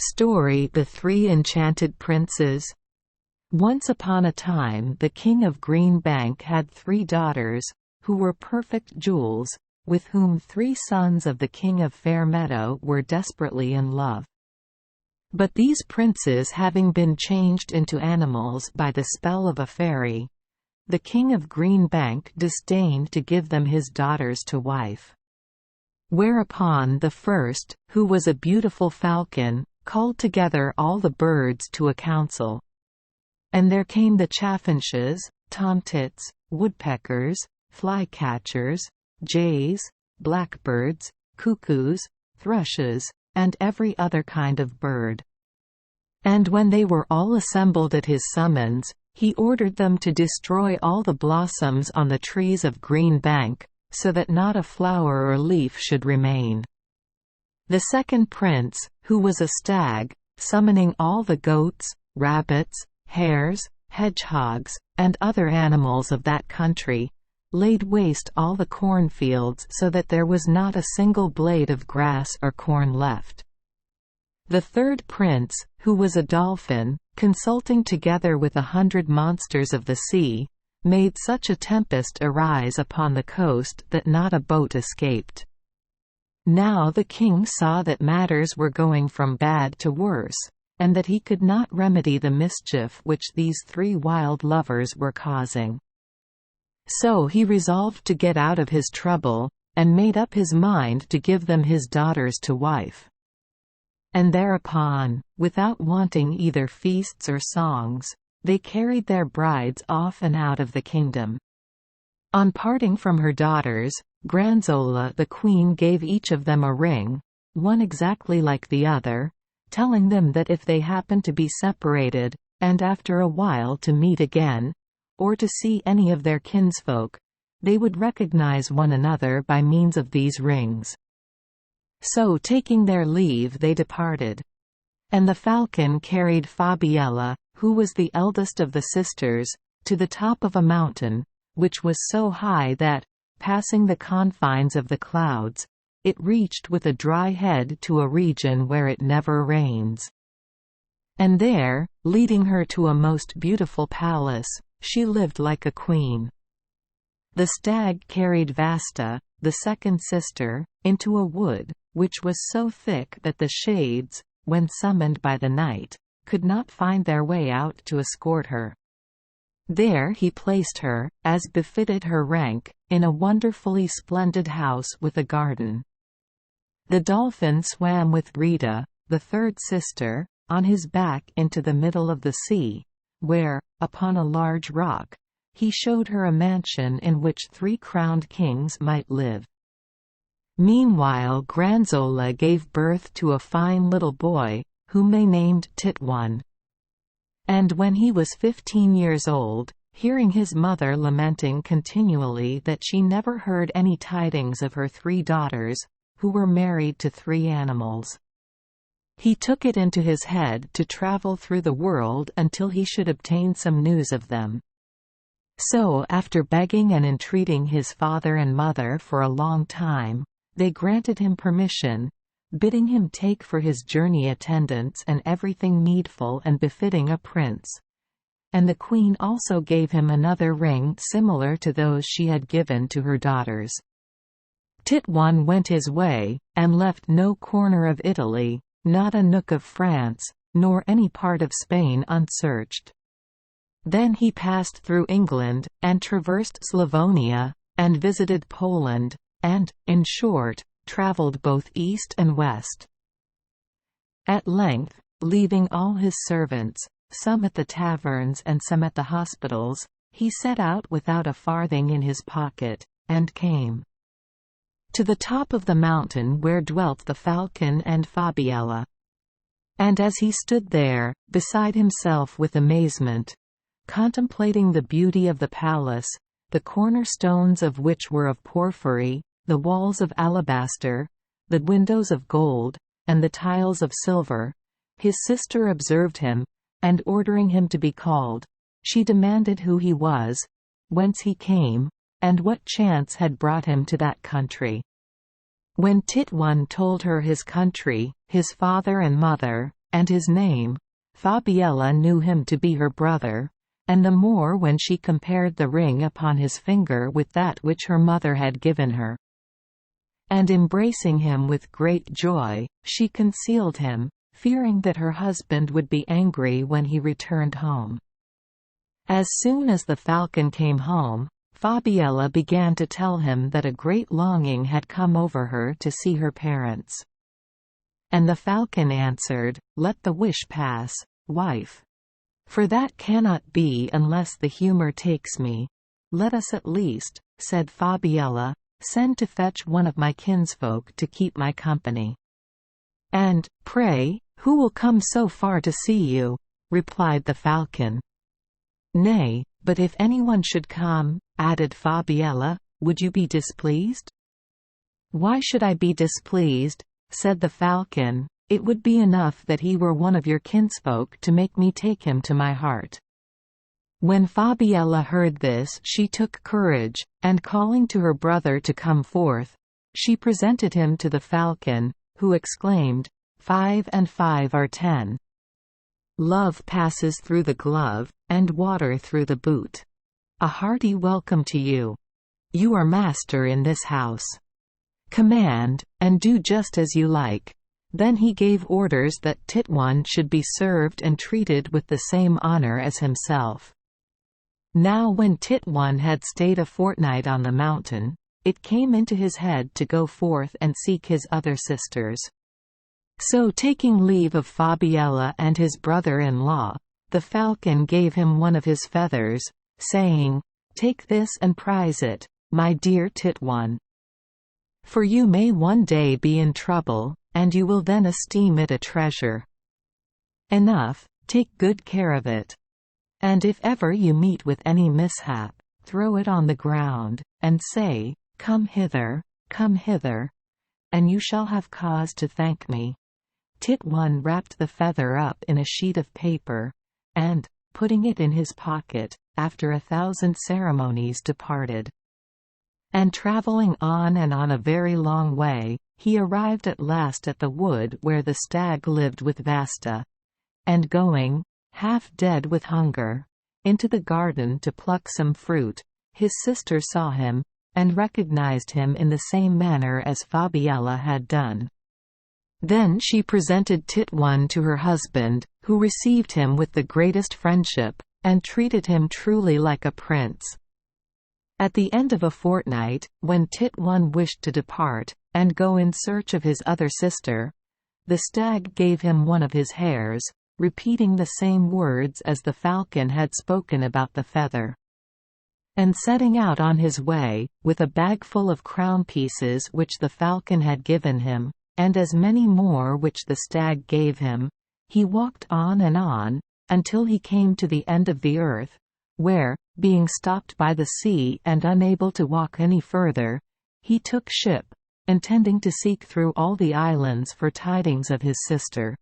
Story: The Three Enchanted Princes. Once upon a time the King of Green Bank had 3 daughters, who were perfect jewels, with whom 3 sons of the King of Fair Meadow were desperately in love. But these princes having been changed into animals by the spell of a fairy, the King of Green Bank disdained to give them his daughters to wife. Whereupon the first, who was a beautiful falcon, called together all the birds to a council. And there came the chaffinches, tomtits, woodpeckers, flycatchers, jays, blackbirds, cuckoos, thrushes, and every other kind of bird. And when they were all assembled at his summons, he ordered them to destroy all the blossoms on the trees of Green Bank, so that not a flower or leaf should remain. The second prince, who was a stag, summoning all the goats, rabbits, hares, hedgehogs, and other animals of that country, laid waste all the cornfields so that there was not a single blade of grass or corn left. The third prince, who was a dolphin, consulting together with 100 monsters of the sea, made such a tempest arise upon the coast that not a boat escaped. Now the king saw that matters were going from bad to worse, and that he could not remedy the mischief which these 3 wild lovers were causing. So he resolved to get out of his trouble, and made up his mind to give them his daughters to wife. And thereupon, without wanting either feasts or songs, they carried their brides off and out of the kingdom. On parting from her daughters, Granzolla the queen gave each of them a ring, one exactly like the other, telling them that if they happened to be separated, and after a while to meet again, or to see any of their kinsfolk, they would recognize one another by means of these rings. So taking their leave they departed. And the falcon carried Fabiella, who was the eldest of the sisters, to the top of a mountain, which was so high that, passing the confines of the clouds, it reached with a dry head to a region where it never rains. And there, leading her to a most beautiful palace, she lived like a queen. The stag carried Vasta, the second sister, into a wood, which was so thick that the shades, when summoned by the night, could not find their way out to escort her. There he placed her, as befitted her rank, in a wonderfully splendid house with a garden. The dolphin swam with Rita, the third sister, on his back into the middle of the sea, where, upon a large rock, he showed her a mansion in which 3 crowned kings might live. Meanwhile Granzolla gave birth to a fine little boy, whom they named Titwan. And when he was 15 years old, hearing his mother lamenting continually that she never heard any tidings of her 3 daughters, who were married to 3 animals, he took it into his head to travel through the world until he should obtain some news of them. So after begging and entreating his father and mother for a long time, they granted him permission, bidding him take for his journey attendants and everything needful and befitting a prince. And the queen also gave him another ring similar to those she had given to her daughters. Titwan went his way, and left no corner of Italy, not a nook of France, nor any part of Spain unsearched. Then he passed through England, and traversed Slavonia, and visited Poland, and, in short, travelled both east and west. At length, leaving all his servants, some at the taverns and some at the hospitals, he set out without a farthing in his pocket, and came to the top of the mountain where dwelt the falcon and Fabiella. And as he stood there, beside himself with amazement, contemplating the beauty of the palace, the cornerstones of which were of porphyry, the walls of alabaster, the windows of gold, and the tiles of silver, his sister observed him, and ordering him to be called, she demanded who he was, whence he came, and what chance had brought him to that country. When Titwan told her his country, his father and mother, and his name. Fabiella knew him to be her brother, and the more when she compared the ring upon his finger with that which her mother had given her. And embracing him with great joy, she concealed him, fearing that her husband would be angry when he returned home. As soon as the falcon came home, Fabiella began to tell him that a great longing had come over her to see her parents. And the falcon answered, "Let the wish pass, wife. For that cannot be unless the humor takes me. Let us at least," said Fabiella, "send to fetch one of my kinsfolk to keep my company." "And, pray, who will come so far to see you?" replied the falcon. "Nay, but if anyone should come," added Fabiella, "would you be displeased?" "Why should I be displeased?" said the falcon. "It would be enough that he were one of your kinsfolk to make me take him to my heart." When Fabiella heard this, she took courage, and calling to her brother to come forth, she presented him to the falcon, who exclaimed, "5 and 5 are 10. Love passes through the glove, and water through the boot. A hearty welcome to you. You are master in this house. Command, and do just as you like." Then he gave orders that Titwan should be served and treated with the same honor as himself. Now when Titwan had stayed a fortnight on the mountain, it came into his head to go forth and seek his other sisters. So taking leave of Fabiella and his brother-in-law, the falcon gave him one of his feathers, saying, "Take this and prize it, my dear Titwan. For you may one day be in trouble, and you will then esteem it a treasure. Enough, take good care of it. And if ever you meet with any mishap, throw it on the ground, and say, 'Come hither, and you shall have cause to thank me.'" Titwan wrapped the feather up in a sheet of paper, and, putting it in his pocket, after 1,000 ceremonies departed. And travelling on and on a very long way, he arrived at last at the wood where the stag lived with Vasta. And going, half dead with hunger, into the garden to pluck some fruit, his sister saw him, and recognized him in the same manner as Fabiella had done. Then she presented Titwan to her husband, who received him with the greatest friendship, and treated him truly like a prince. At the end of a fortnight, when Titwan wished to depart, and go in search of his other sister, the stag gave him one of his hairs, repeating the same words as the falcon had spoken about the feather. And setting out on his way, with a bag full of crown pieces which the falcon had given him, and as many more which the stag gave him, he walked on, until he came to the end of the earth, where, being stopped by the sea and unable to walk any further, he took ship, intending to seek through all the islands for tidings of his sister.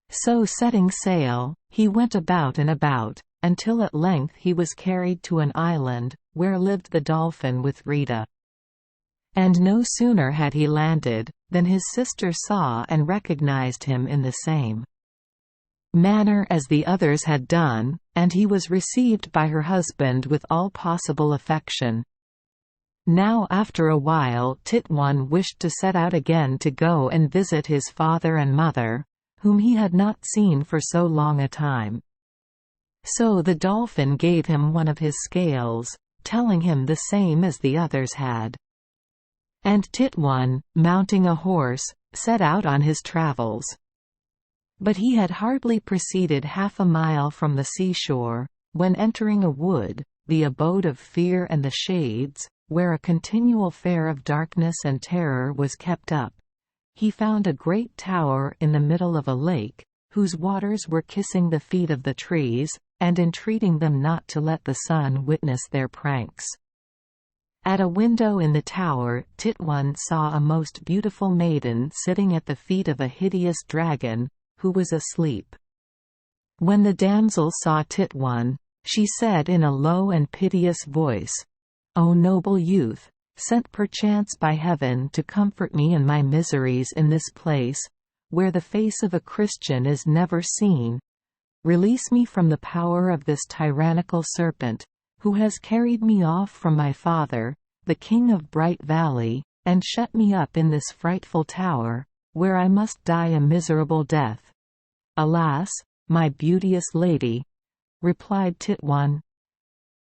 So setting sail, he went about and about, until at length he was carried to an island, where lived the dolphin with Rita. And no sooner had he landed, than his sister saw and recognized him in the same manner as the others had done, and he was received by her husband with all possible affection. Now after a while Titwan wished to set out again to go and visit his father and mother, whom he had not seen for so long a time. So the dolphin gave him one of his scales, telling him the same as the others had. And Titwan, mounting a horse, set out on his travels. But he had hardly proceeded half a mile from the seashore, when entering a wood, the abode of fear and the shades, where a continual fair of darkness and terror was kept up, he found a great tower in the middle of a lake, whose waters were kissing the feet of the trees, and entreating them not to let the sun witness their pranks. At a window in the tower Titwan saw a most beautiful maiden sitting at the feet of a hideous dragon, who was asleep. When the damsel saw Titwan, she said in a low and piteous voice, "O noble youth, sent perchance by heaven to comfort me in my miseries in this place, where the face of a Christian is never seen. Release me from the power of this tyrannical serpent, who has carried me off from my father, the king of Bright Valley, and shut me up in this frightful tower, where I must die a miserable death." "Alas, my beauteous lady," replied Tit-One,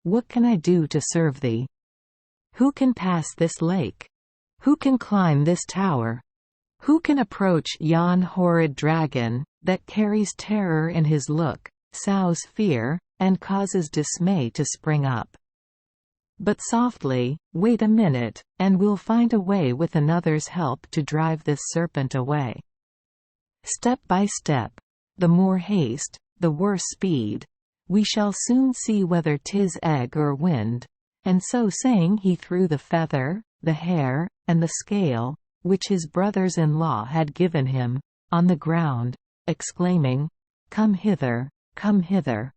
"what can I do to serve thee? Who can pass this lake? Who can climb this tower? Who can approach yon horrid dragon, that carries terror in his look, sows fear, and causes dismay to spring up? But softly, wait a minute, and we'll find a way with another's help to drive this serpent away. Step by step, the more haste, the worse speed, we shall soon see whether 'tis egg or wind." And so saying he threw the feather, the hair, and the scale, which his brothers-in-law had given him, on the ground, exclaiming, "Come hither, come hither."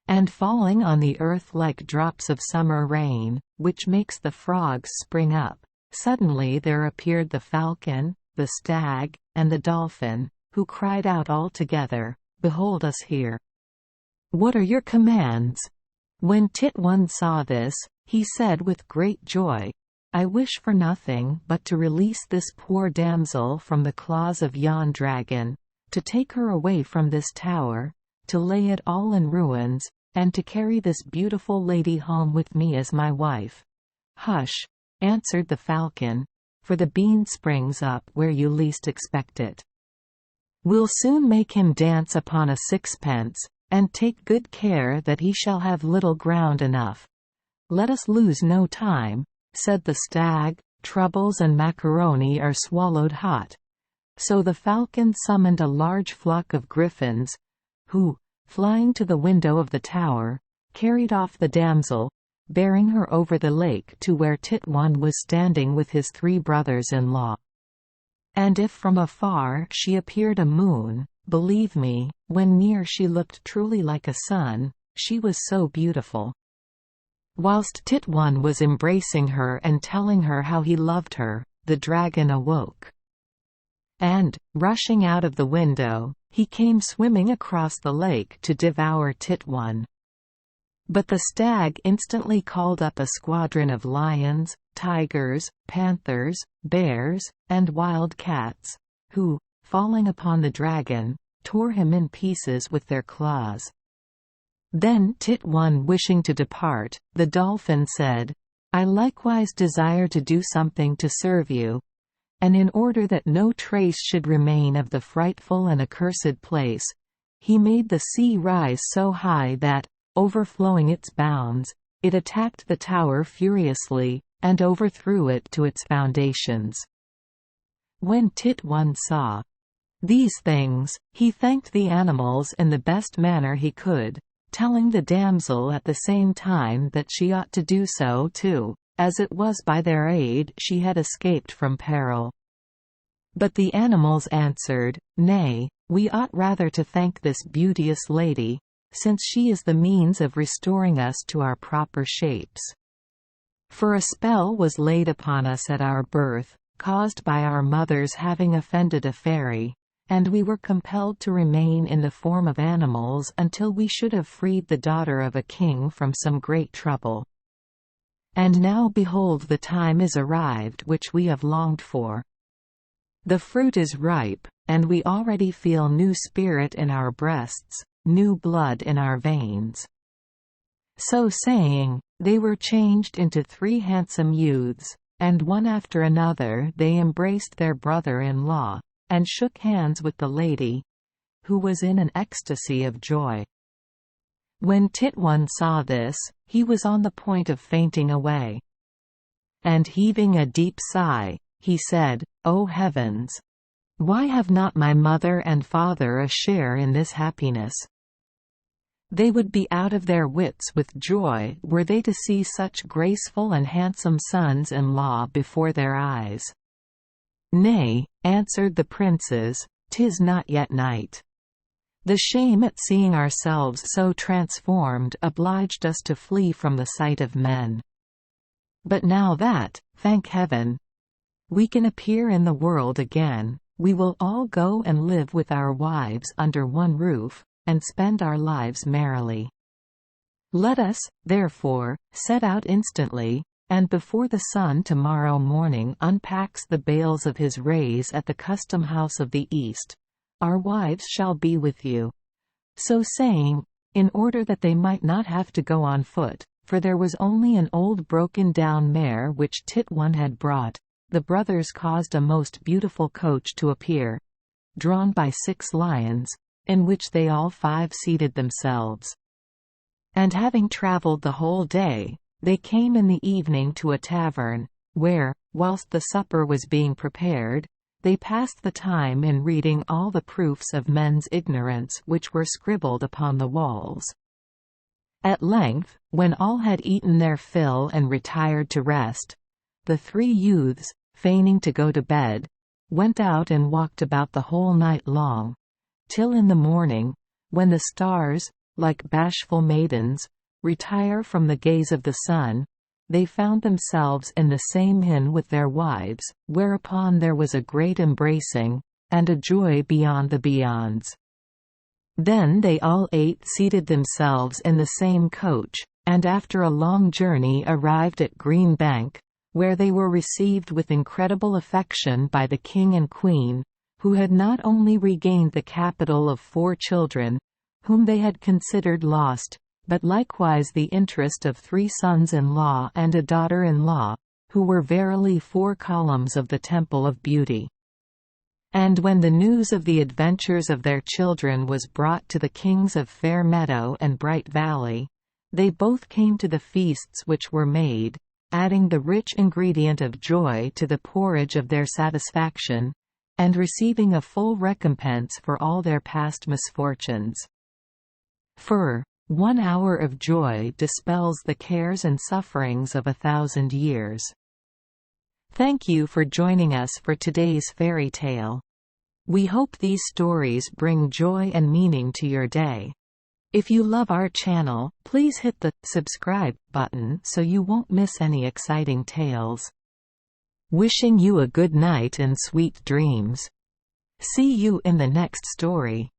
And falling on the earth like drops of summer rain, which makes the frogs spring up, suddenly there appeared the falcon, the stag, and the dolphin, who cried out all together, "Behold us here! What are your commands?" When Tit-One saw this, he said with great joy, "I wish for nothing but to release this poor damsel from the claws of yon dragon, to take her away from this tower, to lay it all in ruins, and to carry this beautiful lady home with me as my wife." "Hush," answered the falcon, "for the bean springs up where you least expect it. We'll soon make him dance upon a sixpence, and take good care that he shall have little ground enough." "Let us lose no time," said the stag, "troubles and macaroni are swallowed hot." So the falcon summoned a large flock of griffins, who, flying to the window of the tower, carried off the damsel, bearing her over the lake to where Tit-One was standing with his 3 brothers-in-law. And if from afar she appeared a moon, believe me, when near she looked truly like a sun, she was so beautiful. Whilst Tit-One was embracing her and telling her how he loved her, the dragon awoke. And, rushing out of the window, he came swimming across the lake to devour Tit-One. But the stag instantly called up a squadron of lions, tigers, panthers, bears, and wild cats, who, falling upon the dragon, tore him in pieces with their claws. Then Tit-One, wishing to depart, the dolphin said, "I likewise desire to do something to serve you." And in order that no trace should remain of the frightful and accursed place, he made the sea rise so high that, overflowing its bounds, it attacked the tower furiously, and overthrew it to its foundations. When Tit-One saw these things, he thanked the animals in the best manner he could, telling the damsel at the same time that she ought to do so too, as it was by their aid she had escaped from peril. But the animals answered, "Nay, we ought rather to thank this beauteous lady, since she is the means of restoring us to our proper shapes. For a spell was laid upon us at our birth, caused by our mothers having offended a fairy, and we were compelled to remain in the form of animals until we should have freed the daughter of a king from some great trouble. And now behold, the time is arrived which we have longed for. The fruit is ripe, and we already feel new spirit in our breasts, new blood in our veins." So saying, they were changed into 3 handsome youths, and one after another they embraced their brother-in-law, and shook hands with the lady, who was in an ecstasy of joy. When Tit-One saw this, he was on the point of fainting away. And heaving a deep sigh, he said, "O heavens! Why have not my mother and father a share in this happiness? They would be out of their wits with joy were they to see such graceful and handsome sons-in-law before their eyes." "Nay," answered the princes, "'tis not yet night. The shame at seeing ourselves so transformed obliged us to flee from the sight of men. But now that, thank heaven, we can appear in the world again, We will all go and live with our wives under one roof, and spend our lives merrily. Let us, therefore, set out instantly, and before the sun tomorrow morning unpacks the bales of his rays at the custom house of the east, our wives shall be with you." So saying, in order that they might not have to go on foot, for there was only an old broken-down mare which Titwan had brought, the brothers caused a most beautiful coach to appear, drawn by 6 lions, in which they all 5 seated themselves. And having travelled the whole day, they came in the evening to a tavern, where, whilst the supper was being prepared, they passed the time in reading all the proofs of men's ignorance which were scribbled upon the walls. At length, when all had eaten their fill and retired to rest, the 3 youths, feigning to go to bed, went out and walked about the whole night long, till in the morning, when the stars, like bashful maidens, retire from the gaze of the sun, they found themselves in the same inn with their wives, whereupon there was a great embracing, and a joy beyond the beyonds. Then they all 8 seated themselves in the same coach, and after a long journey arrived at Green Bank, where they were received with incredible affection by the king and queen, who had not only regained the capital of 4 children, whom they had considered lost, but likewise the interest of 3 sons-in-law and a daughter-in-law, who were verily 4 columns of the Temple of Beauty. And when the news of the adventures of their children was brought to the kings of Fair Meadow and Bright Valley, they both came to the feasts which were made, adding the rich ingredient of joy to the porridge of their satisfaction, and receiving a full recompense for all their past misfortunes. For 1 hour of joy dispels the cares and sufferings of 1,000 years. Thank you for joining us for today's fairy tale. We hope these stories bring joy and meaning to your day. If you love our channel, please hit the subscribe button so you won't miss any exciting tales. Wishing you a good night and sweet dreams. See you in the next story.